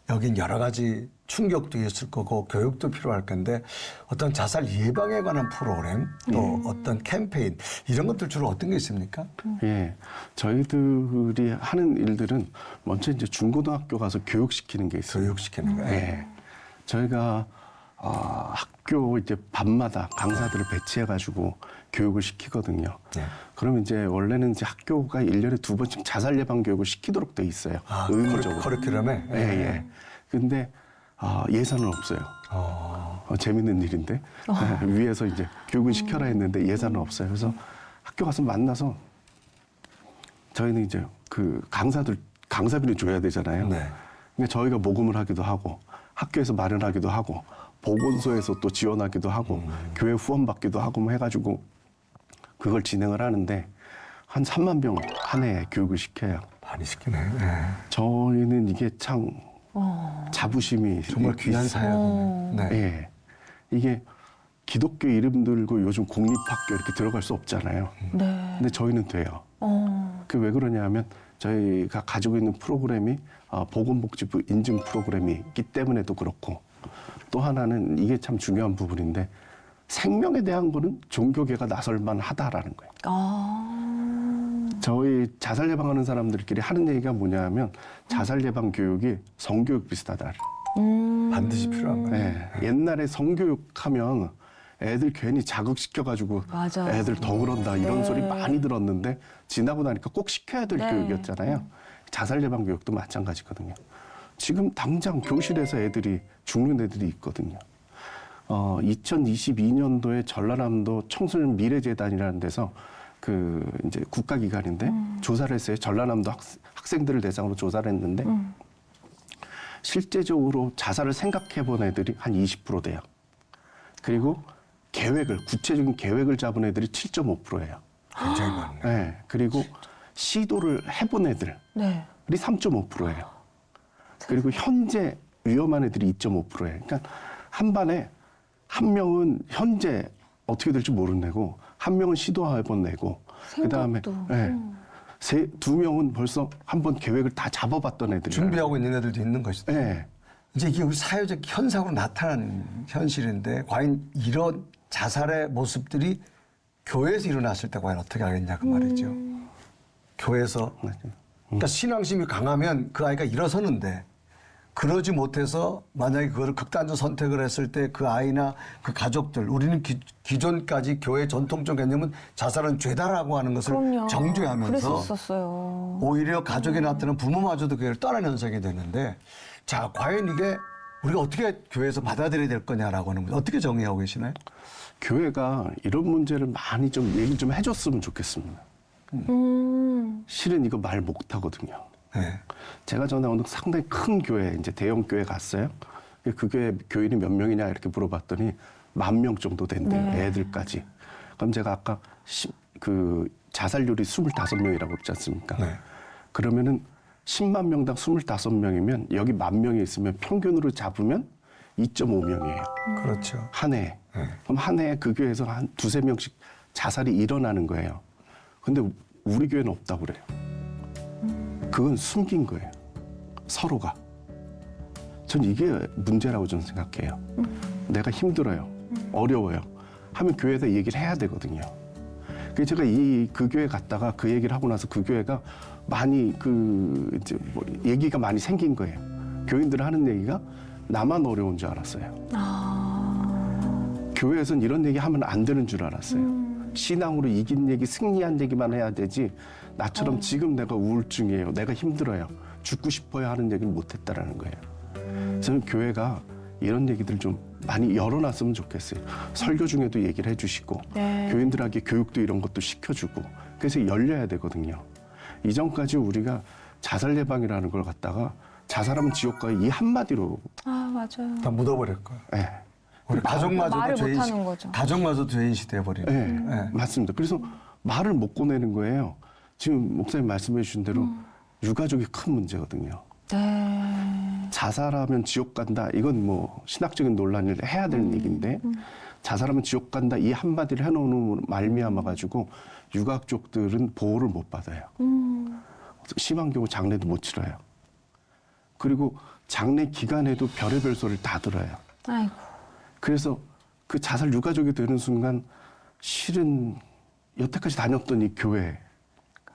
여긴 여러 가지 충격도 있을 거고 교육도 필요할 건데 어떤 자살 예방에 관한 프로그램 또 어떤 캠페인 이런 것들 주로 어떤 게 있습니까? 예, 저희들이 하는 일들은 먼저 이제 중고등학교 가서 교육시키는 게 있어요. 교육시키는 거예요. 예, 저희가 학교 이제 밤마다 강사들을 배치해가지고 교육을 시키거든요. 네. 그러면 이제 원래는 이제 학교가 1년에 2번씩 자살 예방 교육을 시키도록 돼 있어요. 의무적으로. 커리큘럼에? 예, 예. 근데 예산은 없어요. 재밌는 일인데 위에서 이제 교육을 시켜라 했는데 예산은 없어요. 그래서 학교 가서 만나서 저희는 이제 그 강사비를 줘야 되잖아요. 네. 그러니까 저희가 모금을 하기도 하고 학교에서 마련하기도 하고 보건소에서 또 지원하기도 하고 교회 후원 받기도 하고 뭐 해가지고 그걸 진행을 하는데 한 3만 명 한 해에 교육을 시켜요. 많이 시키네. 네. 저희는 이게 참 자부심이 정말 귀한 있어요. 사역이네. 네. 예. 이게 기독교 이름 들고 요즘 공립학교 이렇게 들어갈 수 없잖아요. 네. 근데 저희는 돼요. 그 왜 그러냐면 저희가 가지고 있는 프로그램이 보건복지부 인증 프로그램이 있기 때문에도 그렇고 또 하나는 이게 참 중요한 부분인데 생명에 대한 거는 종교계가 나설만 하다라는 거예요. 저희 자살 예방하는 사람들끼리 하는 얘기가 뭐냐면 자살 예방 교육이 성교육 비슷하다. 반드시 필요한 거예요. 네. 옛날에 성교육하면 애들 괜히 자극시켜가지고 맞아. 애들 더 그런다 이런 네. 소리 많이 들었는데 지나고 나니까 꼭 시켜야 될 네. 교육이었잖아요. 자살 예방 교육도 마찬가지거든요. 지금 당장 교실에서 애들이 죽는 애들이 있거든요. 2022년도에 전라남도 청소년 미래재단이라는 데서 그 이제 국가기관인데 조사를 했어요. 전라남도 학생들을 대상으로 조사를 했는데 실제적으로 자살을 생각해본 애들이 한 20% 돼요. 그리고 구체적인 계획을 잡은 애들이 7.5%예요. 굉장히 많네. 네. 그리고 시도를 해본 애들이 네. 3.5%예요. 그리고 현재 위험한 애들이 2.5%예요. 그러니까 한 반에 한 명은 현재 어떻게 될지 모르는 애고 한 명은 시도해본 애고 그다음에 두 명은 벌써 한번 계획을 다 잡아봤던 애들이에요. 준비하고 있는 애들도 있는 것이죠. 네. 이제 이게 우리 사회적 현상으로 나타나는 현실인데 과연 이런 자살의 모습들이 교회에서 일어났을 때 과연 어떻게 하겠냐 그 말이죠. 교회에서 그러니까 신앙심이 강하면 그 아이가 일어서는데 그러지 못해서 만약에 그거를 극단적 선택을 했을 때 그 아이나 그 가족들 우리는 기존까지 교회 전통적 개념은 자살은 죄다라고 하는 것을 그럼요. 정죄하면서 그랬었어요. 오히려 가족에 나타나는 부모마저도 교회를 떠나는 현상이 되는데 자 과연 이게 우리가 어떻게 교회에서 받아들여야 될 거냐라고 하는 거 어떻게 정의하고 계시나요? 교회가 이런 문제를 많이 좀 얘기 좀 해줬으면 좋겠습니다. 실은 이거 말 못하거든요. 네. 제가 전에 어느 상당히 큰 교회, 이제 대형 교회 갔어요. 그 교회 교인이 몇 명이냐 이렇게 물어봤더니 10,000명 정도 된대요. 네. 애들까지. 그럼 제가 아까 그 자살률이 25명이라고 그랬지 않습니까? 네. 그러면은 10만 명당 25명이면 여기 10,000명이 있으면 평균으로 잡으면 2.5명이에요. 그렇죠. 한 해에. 네. 그럼 한 해에 그 교회에서 한 2-3명씩 자살이 일어나는 거예요. 근데 우리 교회는 없다고 그래요. 그건 숨긴 거예요. 서로가. 전 이게 문제라고 저는 생각해요. 내가 힘들어요. 어려워요. 하면 교회에다 얘기를 해야 되거든요. 그래서 제가 그 교회 갔다가 그 얘기를 하고 나서 그 교회가 많이 이제 얘기가 많이 생긴 거예요. 교인들 하는 얘기가 나만 어려운 줄 알았어요. 교회에서는 이런 얘기 하면 안 되는 줄 알았어요. 신앙으로 이긴 얘기, 승리한 얘기만 해야 되지 나처럼 지금 내가 우울증이에요. 내가 힘들어요. 죽고 싶어요 하는 얘기를 못했다라는 거예요. 저는 교회가 이런 얘기들 좀 많이 열어놨으면 좋겠어요. 설교 중에도 얘기를 해주시고 네. 교인들에게 교육도 이런 것도 시켜주고 그래서 열려야 되거든요. 이전까지 우리가 자살 예방이라는 걸 갖다가 자살하면 지옥 가 이 한마디로 맞아요. 다 묻어버릴 거야. 예. 우리 가족마저도 말을 죄인 못하는 거죠. 가족마저도 죄인시 돼버리는. 예, 네. 맞습니다. 그래서 말을 못 꺼내는 거예요. 지금 목사님 말씀해 주신 대로 유가족이 큰 문제거든요. 네. 자살하면 지옥 간다. 이건 뭐 신학적인 논란을 해야 되는 얘기인데 자살하면 지옥 간다 이 한마디를 해놓는 말미암아 가지고 유가족들은 보호를 못 받아요. 심한 경우 장례도 못 치러요. 그리고 장례 기간에도 별의별 소리를 다 들어요. 아이고. 그래서 그 자살 유가족이 되는 순간 실은 여태까지 다녔던 이 교회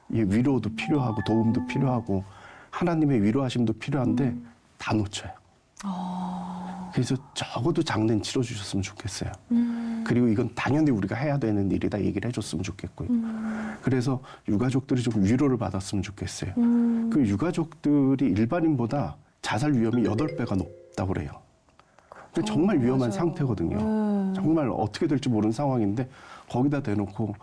이 위로도 필요하고 도움도 필요하고 하나님의 위로하심도 필요한데 다 놓쳐요. 그래서 적어도 장례는 치러주셨으면 좋겠어요. 그리고 이건 당연히 우리가 해야 되는 일이다 얘기를 해줬으면 좋겠고요. 그래서 유가족들이 좀 위로를 받았으면 좋겠어요. 그 유가족들이 일반인보다 자살 위험이 8배가 높다고 그래요. 그러니까 정말 위험한 맞아요. 상태거든요. 정말 어떻게 될지 모르는 상황인데 거기다 대놓고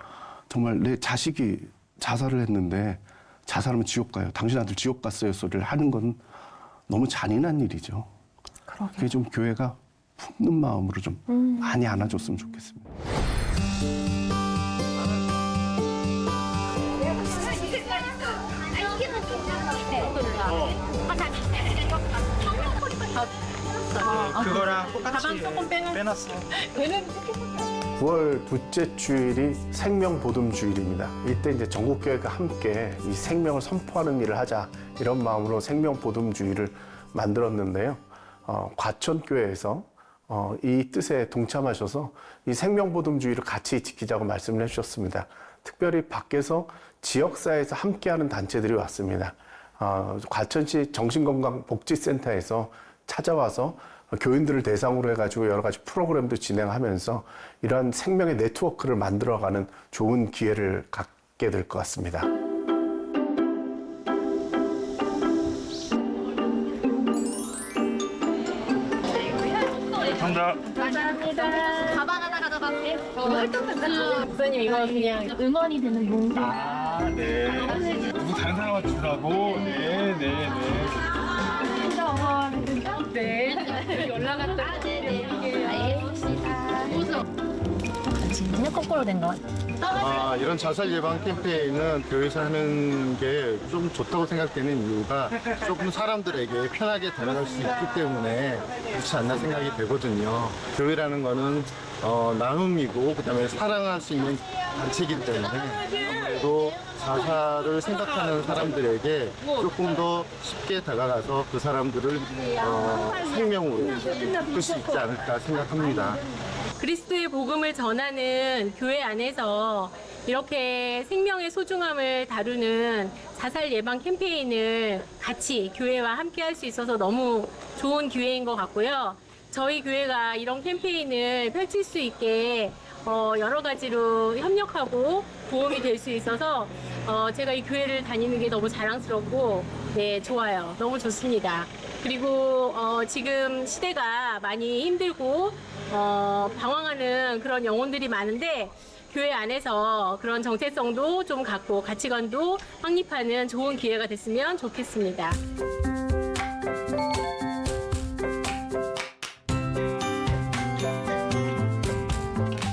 정말 내 자식이 자살을 했는데 자살하면 지옥 가요. 당신 아들 지옥 갔어요 소리를 하는 건 너무 잔인한 일이죠. 그러게. 그게 좀 교회가 품는 마음으로 좀 많이 안아줬으면 좋겠습니다. 그거랑 똑같이 빼놨어. 9월 둘째 주일이 생명보듬 주일입니다. 이때 이제 전국교회가 함께 이 생명을 선포하는 일을 하자 이런 마음으로 생명보듬 주일을 만들었는데요. 과천교회에서 이 뜻에 동참하셔서 이 생명보듬 주일을 같이 지키자고 말씀을 해주셨습니다. 특별히 밖에서 지역사회에서 함께하는 단체들이 왔습니다. 과천시 정신건강복지센터에서 찾아와서 교인들을 대상으로 해가지고 여러 가지 프로그램도 진행하면서 이러한 생명의 네트워크를 만들어가는 좋은 기회를 갖게 될 것 같습니다. 가방 하나 가져갈게요. 목사님 이거 그냥 응원이 되는 용도. 아, 네. 누구 다른 사람한테 주라고? 네, 네, 네. 네. 연락한다. 알겠습니다. 지금은 거꾸로 된 것 같아요. 이런 자살 예방 캠페인은 교회에서 하는 게 좀 좋다고 생각되는 이유가 조금 사람들에게 편하게 다가갈 수 있기 때문에 그렇지 않나 생각이 되거든요. 교회라는 거는 나눔이고 그다음에 사랑할 수 있는 단체이기 때문에 아무래도 자살을 생각하는 사람들에게 조금 더 쉽게 다가가서 그 사람들을 생명으로 끌 수 있지 않을까 생각합니다. 그리스도의 복음을 전하는 교회 안에서 이렇게 생명의 소중함을 다루는 자살 예방 캠페인을 같이 교회와 함께 할 수 있어서 너무 좋은 기회인 것 같고요. 저희 교회가 이런 캠페인을 펼칠 수 있게 여러 가지로 협력하고 도움이 될 수 있어서 제가 이 교회를 다니는 게 너무 자랑스럽고 네, 좋아요. 너무 좋습니다. 그리고 지금 시대가 많이 힘들고 방황하는 그런 영혼들이 많은데 교회 안에서 그런 정체성도 좀 갖고 가치관도 확립하는 좋은 기회가 됐으면 좋겠습니다.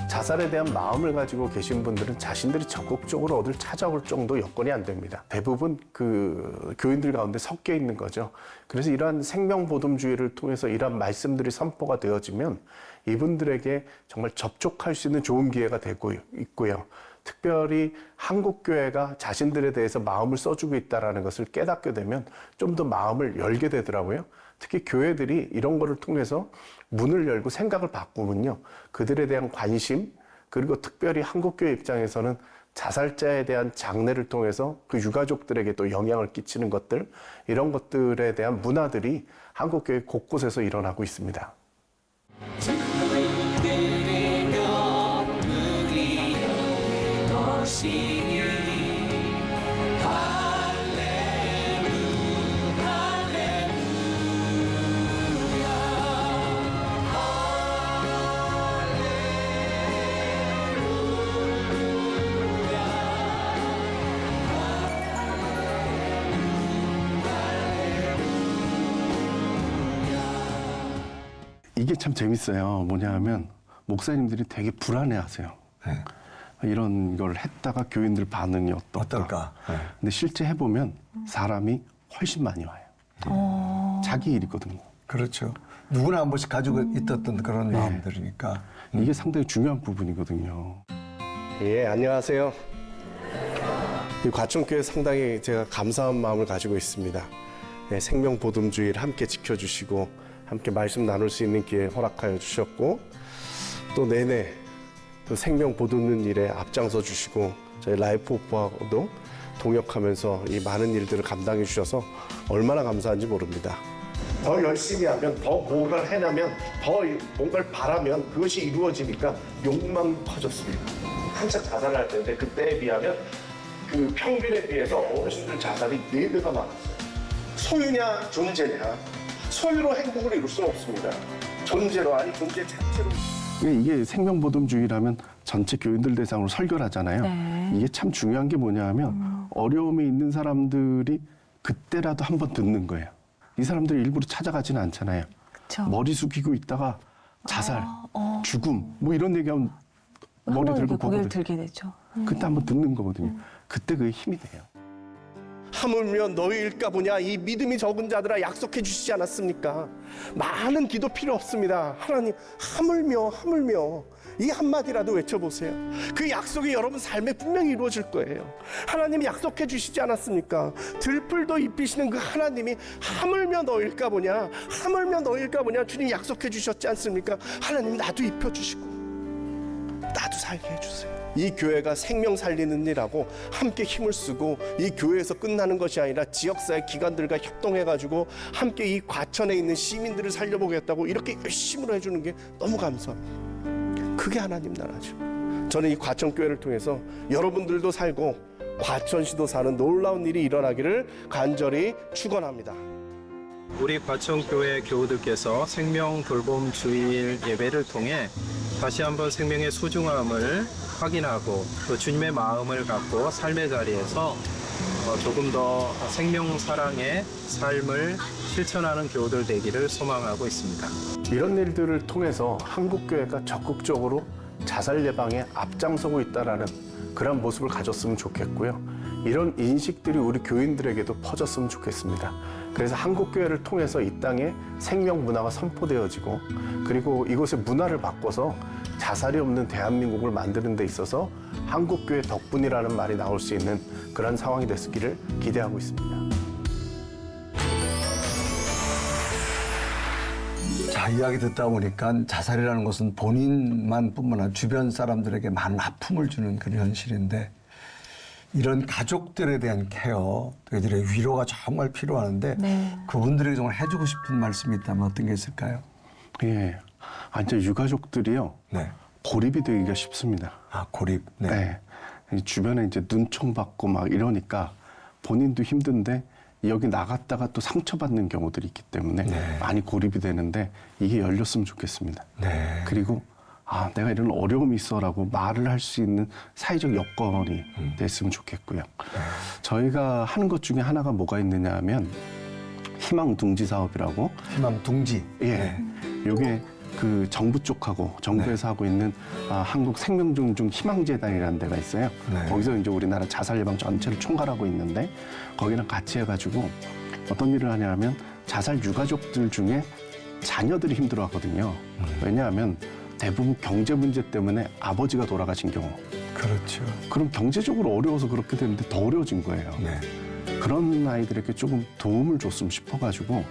자살에 대한 마음을 가지고 계신 분들은 자신들이 적극적으로 어딜 찾아올 정도 여건이 안 됩니다. 대부분 그 교인들 가운데 섞여 있는 거죠. 그래서 이러한 생명보듬주의를 통해서 이러한 말씀들이 선포가 되어지면 이분들에게 정말 접촉할 수 있는 좋은 기회가 되고 있고요. 특별히 한국교회가 자신들에 대해서 마음을 써주고 있다는 것을 깨닫게 되면 좀 더 마음을 열게 되더라고요. 특히 교회들이 이런 거를 통해서 문을 열고 생각을 바꾸면요. 그들에 대한 관심, 그리고 특별히 한국교회 입장에서는 자살자에 대한 장례를 통해서 그 유가족들에게 또 영향을 끼치는 것들, 이런 것들에 대한 문화들이 한국교회 곳곳에서 일어나고 있습니다. 이게 참 재밌어요. 뭐냐 하면 목사님들이 되게 불안해하세요. 네. 이런 걸 했다가 교인들 반응이 어떨까. 네. 근데 실제 해보면 사람이 훨씬 많이 와요. 자기 일이거든요. 그렇죠. 누구나 한 번씩 가지고 있었던 그런 마음들이니까. 이게 상당히 중요한 부분이거든요. 예, 안녕하세요. 이 과천교회 상당히 제가 감사한 마음을 가지고 있습니다. 예, 생명보듬주의를 함께 지켜주시고 함께 말씀 나눌 수 있는 기회 허락하여 주셨고 또 내내 또 생명 보듬는 일에 앞장서 주시고 저희 라이프 오프하고도 동역하면서 이 많은 일들을 감당해 주셔서 얼마나 감사한지 모릅니다. 더 열심히 하면, 더 뭔가를 해내면, 더 뭔가를 바라면 그것이 이루어지니까 욕망이 커졌습니다. 한참 자살을 할 텐데 그때에 비하면 그 평균에 비해서 어르신들 자살이 4배가 많았어요. 소유냐 존재냐, 소유로 행복을 이룰 수는 없습니다. 존재로, 아니 존재 자체로. 이게 생명보듬주의라면 전체 교인들 대상으로 설교를 하잖아요. 네. 이게 참 중요한 게 뭐냐 하면 어려움에 있는 사람들이 그때라도 한번 듣는 거예요. 이 사람들이 일부러 찾아가지는 않잖아요. 그쵸. 머리 숙이고 있다가 자살, 죽음 뭐 이런 얘기하면 머리 들고 고개를 보거든요. 들게 되죠. 그때 한번 듣는 거거든요. 그때 그게 힘이 돼요. 하물며 너희일까 보냐, 이 믿음이 적은 자들아 약속해 주시지 않았습니까? 많은 기도 필요 없습니다. 하나님, 하물며 이 한마디라도 외쳐보세요. 그 약속이 여러분 삶에 분명히 이루어질 거예요. 하나님이 약속해 주시지 않았습니까? 들풀도 입히시는 그 하나님이 하물며 너희일까 보냐, 하물며 너희일까 보냐, 주님 약속해 주셨지 않습니까? 하나님 나도 입혀주시고 나도 살게 해주세요. 이 교회가 생명 살리는 일하고 함께 힘을 쓰고 이 교회에서 끝나는 것이 아니라 지역사회 기관들과 협동해가지고 함께 이 과천에 있는 시민들을 살려보겠다고 이렇게 열심히 해주는 게 너무 감사합니다. 그게 하나님 나라죠. 저는 이 과천교회를 통해서 여러분들도 살고 과천시도 사는 놀라운 일이 일어나기를 간절히 축원합니다. 우리 과천교회 교우들께서 생명 돌봄 주일 예배를 통해 다시 한번 생명의 소중함을 확인하고 또 주님의 마음을 갖고 삶의 자리에서 조금 더 생명 사랑의 삶을 실천하는 교우들 되기를 소망하고 있습니다. 이런 일들을 통해서 한국교회가 적극적으로 자살 예방에 앞장서고 있다는 그런 모습을 가졌으면 좋겠고요. 이런 인식들이 우리 교인들에게도 퍼졌으면 좋겠습니다. 그래서 한국교회를 통해서 이 땅에 생명 문화가 선포되어지고 그리고 이곳의 문화를 바꿔서 자살이 없는 대한민국을 만드는 데 있어서 한국교회 덕분이라는 말이 나올 수 있는 그런 상황이 됐기를 기대하고 있습니다. 자, 이야기 듣다 보니까 자살이라는 것은 본인만 뿐만 아니라 주변 사람들에게 많은 아픔을 주는 그런 현실인데 이런 가족들에 대한 케어, 그들의 위로가 정말 필요한데 네. 그분들에게 정말 해주고 싶은 말씀이 있다면 어떤 게 있을까요? 예, 이제 유가족들이요. 네. 고립이 되기가 쉽습니다. 아, 고립. 네. 네. 이 주변에 이제 눈총 받고 막 이러니까 본인도 힘든데 여기 나갔다가 또 상처받는 경우들이 있기 때문에 네. 많이 고립이 되는데 이게 열렸으면 좋겠습니다. 네. 그리고 내가 이런 어려움이 있어라고 말을 할 수 있는 사회적 여건이 됐으면 좋겠고요. 저희가 하는 것 중에 하나가 뭐가 있느냐 하면 희망둥지 사업이라고. 희망둥지. 예. 요게 그 정부 쪽하고 정부에서 하고 있는 한국생명중증 희망재단이라는 데가 있어요. 네. 거기서 이제 우리나라 자살 예방 전체를 총괄하고 있는데 거기랑 같이 해가지고 어떤 일을 하냐면 자살 유가족들 중에 자녀들이 힘들어하거든요. 왜냐하면 대부분 경제 문제 때문에 아버지가 돌아가신 경우. 그렇죠. 그럼 경제적으로 어려워서 그렇게 되는데 더 어려워진 거예요. 네. 그런 아이들에게 조금 도움을 줬으면 싶어가지고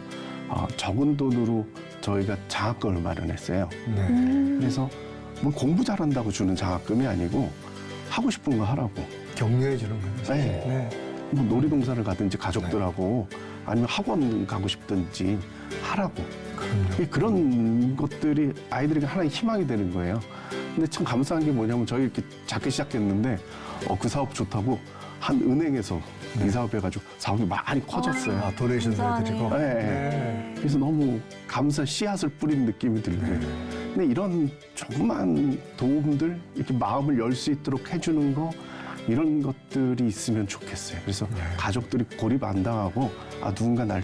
적은 돈으로 저희가 장학금을 마련했어요. 네. 그래서 뭐 공부 잘한다고 주는 장학금이 아니고 하고 싶은 거 하라고. 격려해 주는 거죠. 네. 네. 뭐 놀이동산을 가든지 가족들하고 아니면 학원 가고 싶든지 하라고. 그럼요. 그런 것들이 아이들에게 하나의 희망이 되는 거예요. 근데 참 감사한 게 뭐냐면 저희 이렇게 작게 시작했는데 그 사업 좋다고 한 은행에서 이 사업해가지고 사업이 많이 커졌어요. 아, 도네이션도 해드리고. 네. 네. 그래서 너무 감사 씨앗을 뿌린 느낌이 들고요. 근데 이런 조그만 도움들 이렇게 마음을 열 수 있도록 해주는 거 이런 것들이 있으면 좋겠어요. 그래서 가족들이 고립 안 당하고 누군가 날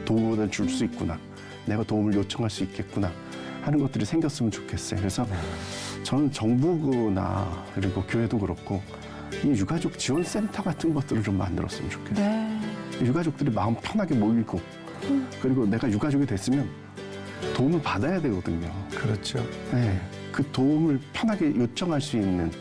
도움을 줄 수 있구나. 내가 도움을 요청할 수 있겠구나 하는 것들이 생겼으면 좋겠어요. 그래서 저는 정부나 그리고 교회도 그렇고 이 유가족 지원센터 같은 것들을 좀 만들었으면 좋겠어요. 네. 유가족들이 마음 편하게 모이고 그리고 내가 유가족이 됐으면 도움을 받아야 되거든요. 그렇죠. 네, 그 도움을 편하게 요청할 수 있는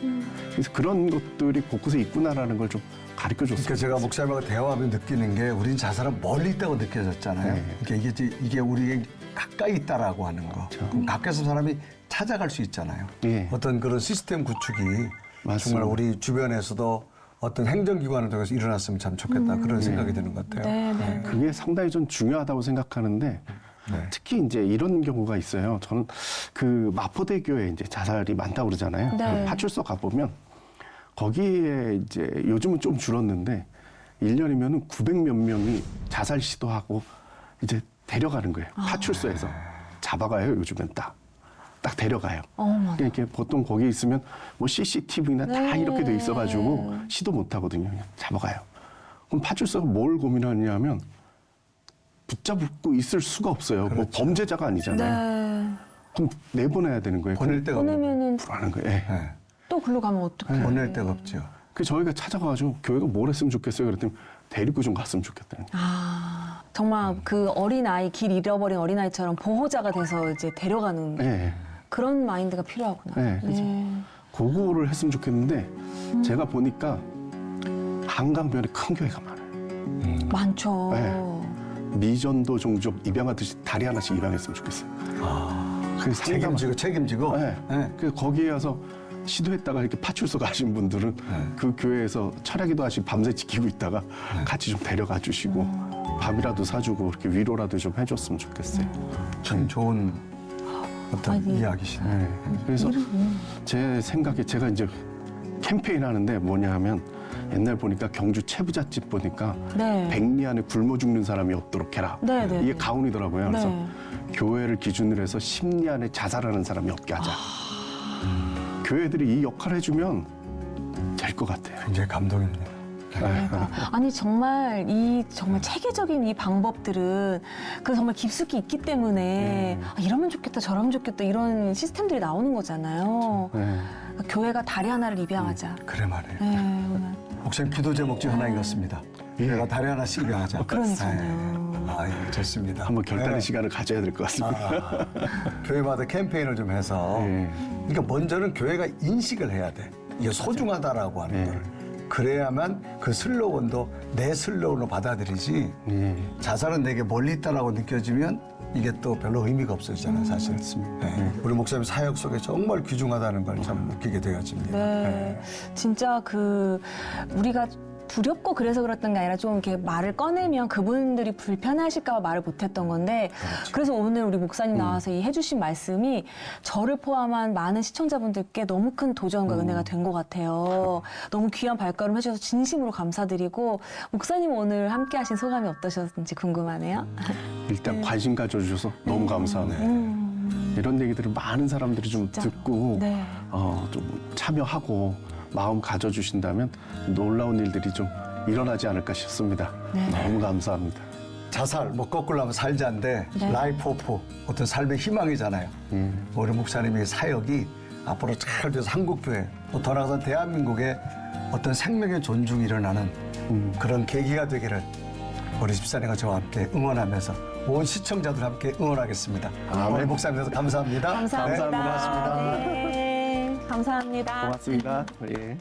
그래서 그런 것들이 곳곳에 있구나라는 걸 좀 가르쳐줬어요. 그러니까 제가 목사님하고 대화하면서 느끼는 게 우린 자살은 멀리 있다고 느껴졌잖아요. 네. 그러니까 이게 우리에게 가까이 있다라고 하는 거. 그럼 가까이서 사람이 찾아갈 수 있잖아요. 예. 어떤 그런 시스템 구축이 맞습니다. 정말 우리 주변에서도 어떤 행정기관을 통해서 일어났으면 참 좋겠다 그런 생각이 드는 것 같아요. 네, 네. 그게 상당히 좀 중요하다고 생각하는데 네. 특히 이제 이런 경우가 있어요. 저는 그 마포대교에 이제 자살이 많다고 그러잖아요. 네. 그 파출소 가보면 거기에 이제 요즘은 좀 줄었는데 1년이면은 900몇 명이 자살 시도하고 이제 데려가는 거예요. 파출소에서 잡아가요. 요즘엔 딱 데려가요. 어머. 이렇게 보통 거기 있으면 뭐 CCTV나 다 네. 이렇게 돼 있어가지고 시도 못 하거든요. 그냥 잡아가요. 그럼 파출소가 뭘 고민하냐면 붙잡고 있을 수가 없어요. 뭐 범죄자가 아니잖아요. 네. 그럼 내보내야 되는 거예요. 보낼 데가 없는 보내면은 불안한 거예요. 예. 네. 또 글로 가면 어떡해. 보낼 데가 없죠. 그 저희가 찾아가가지고 교회가 뭘 했으면 좋겠어요. 그랬더니 데리고 좀 갔으면 좋겠다는. 정말 그 어린아이, 길 잃어버린 어린아이처럼 보호자가 돼서 이제 데려가는 예. 그런 마인드가 필요하구나. 네, 그죠. 그거를 했으면 좋겠는데 제가 보니까 한강변에 큰 교회가 많아요. 많죠. 네. 미전도 종족 입양하듯이 다리 하나씩 입양했으면 좋겠어요. 그래서 책임지고. 네. 네. 그 거기에 와서 시도했다가 이렇게 파출소 가신 분들은 그 교회에서 철야기도 하시고 밤새 지키고 있다가 같이 좀 데려가 주시고 밥이라도 사주고 이렇게 위로라도 좀 해줬으면 좋겠어요. 참 좋은 어떤 이야기시네요. 네. 그래서 제 생각에 제가 이제 캠페인 하는데 뭐냐 하면 옛날 보니까 경주 채부잣집 보니까 네. 백리 안에 굶어 죽는 사람이 없도록 해라. 네, 네, 이게 네. 가훈이더라고요. 그래서 네. 교회를 기준으로 해서 10리 안에 자살하는 사람이 없게 하자. 교회들이 이 역할을 해주면 될 것 같아요. 굉장히 감동입니다. 아니 정말 정말 체계적인 이 방법들은 그 정말 깊숙이 있기 때문에 이러면 좋겠다 저러면 좋겠다 이런 시스템들이 나오는 거잖아요. 네. 교회가 다리 하나를 입양하자. 그래 말이에요. 네, 오늘. 목사님 기도 제목 중 하나 읽었습니다. 교회가 다리 하나씩 입양하자. 그러니까요. 아, 좋습니다. 한번 결단의 네. 시간을 가져야 될 것 같습니다. 교회마다 캠페인을 좀 해서 그러니까 먼저는 교회가 인식을 해야 돼. 이게 소중하다라고 하는 걸. 그래야만 그 슬로건도 내 슬로건으로 받아들이지 자살은 내게 멀리 있다라고 느껴지면 이게 또 별로 의미가 없어지잖아요, 사실. 네. 우리 목사님 사역 속에 정말 귀중하다는 걸 참 느끼게 되어집니다. 네. 진짜 우리가 두렵고 그래서 그랬던 게 아니라 좀 이렇게 말을 꺼내면 그분들이 불편하실까 봐 말을 못했던 건데 그래서 오늘 우리 목사님 나와서 이 해주신 말씀이 저를 포함한 많은 시청자분들께 너무 큰 도전과 은혜가 된 것 같아요. 너무 귀한 발걸음 해주셔서 진심으로 감사드리고 목사님 오늘 함께 하신 소감이 어떠셨는지 궁금하네요. 일단 관심 가져주셔서 너무 감사합니다. 이런 얘기들을 많은 사람들이 좀 듣고 네. 좀 참여하고 마음 가져주신다면 놀라운 일들이 좀 일어나지 않을까 싶습니다. 네. 너무 감사합니다. 자살, 뭐 거꾸로 하면 살자인데 라이프 오프, 어떤 삶의 희망이잖아요. 우리 목사님의 사역이 앞으로 잘 돼서 한국교회, 또 더 나아가서 대한민국에 어떤 생명의 존중이 일어나는 그런 계기가 되기를 우리 집사님과 저와 함께 응원하면서 온 시청자들 함께 응원하겠습니다. 우리 목사님께서 감사합니다. 감사합니다. 네, 고맙습니다. 네, 감사합니다. 고맙습니다. 예.